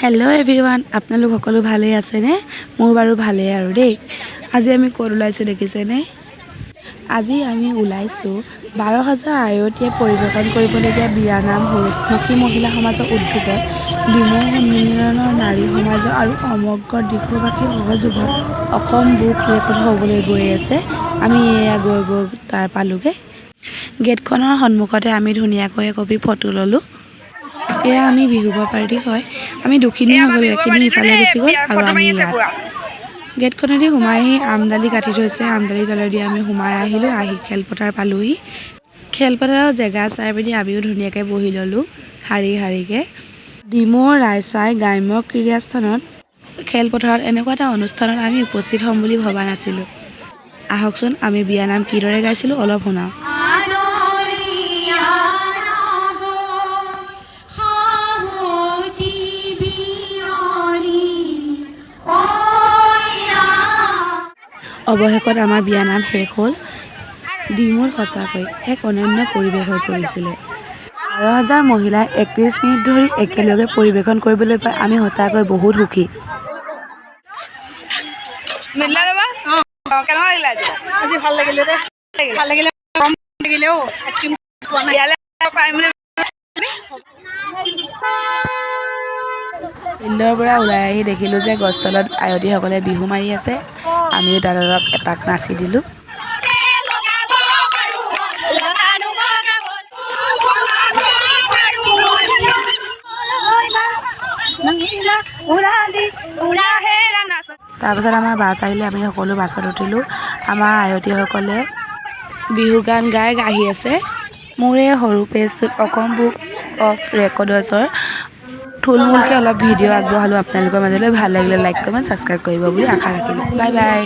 hello everyone आपनालोक सकलो भाले आछेने मोर बारू भाले आरो देই আজি আমি কোৰ ওলাইছো দেখিছেনে আজি আমি ওলাইছো 12,000 আয়তীয়ে পৰিবেশন কৰিবলগীয়া বিয়ানাম হৰসমুখী মহিলা সমাজৰ উদ্যোগত ডিমৰ সন্মিলনৰ নাৰী সমাজ আৰু সমগ্ৰ দিশবাসী সহযোগত অসম বুক ৰেকৰ্ড হ'বলৈ গৈ আছে আমি এয়া গৈ তাৰ পালোগে গেটখনৰ সন্মুখতে আমি ধুনিয়াকৈ কপি ফটো ললো এয়া আমি বিহুব পাৰ্টি হয় আমি দুখিনি হৈ গ'ল এখিনি ইফালে গুচি গ'ল আৰু আমি গেটখনেদি সোমাই আমদালি কাটি থৈছে আমদালি তলেদি আমি সোমাই আহিলো আহি খেলপথাৰ পালোহি খেলপথাৰৰ জেগা চাই পিনি আমিও ধুনিয়াকৈ বহি ললো হাৰি হাৰিকে ডিমো ৰাইচাই গ্ৰাম্য ক্ৰীড়াস্থানত খেলপথাৰত এনেকুৱা এটা অনুষ্ঠানত আমি উপস্থিত হ'ম বুলি ভবা নাছিলো আহকচোন আমি বিয়া নাম কিদৰে গাইছিলো অলপ শুনাও অৱশেষত আমাৰ বিয়া নাম শেষ হ'ল ডিমোৰ সঁচাকৈ এক অনন্য পৰিৱেশ হৈ পৰিছিল 12,000 মহিলাই 31 মিনিট ধৰি একেলগে পৰিৱেশন কৰিবলৈ পাই আমি সঁচাকৈ বহুত সুখী আজি ভাল লাগিলে দে ভাল লাগিলে কম লাগিলেও আইসক্রিম ইয়ালে পাই মানে ফিল্ডৰ পৰা ওলাই আহি দেখিলো যে গছতলত আয়তীসকলে বিহু মাৰি আছে আমিও তাত অলপ এপাক নাচি দিলো তাৰপিছত আমাৰ বাছ আহিলে আমি সকলো বাছত উঠিলো আমাৰ আয়তীসকলে বিহু গান গাই আহি আছে মোৰ এই সৰু পেজটোত অসম বুক অফ ৰেকৰ্ডছৰ থুলমূলকৈ অলপ ভিডিঅ' আগবঢ়ালো আপোনালোকৰ মাজলৈ ভাল লাগিলে লাইক কমেণ্ট ছাবস্ক্ৰাইব কৰিব বুলি আশা ৰাখিলোঁ বাই বাই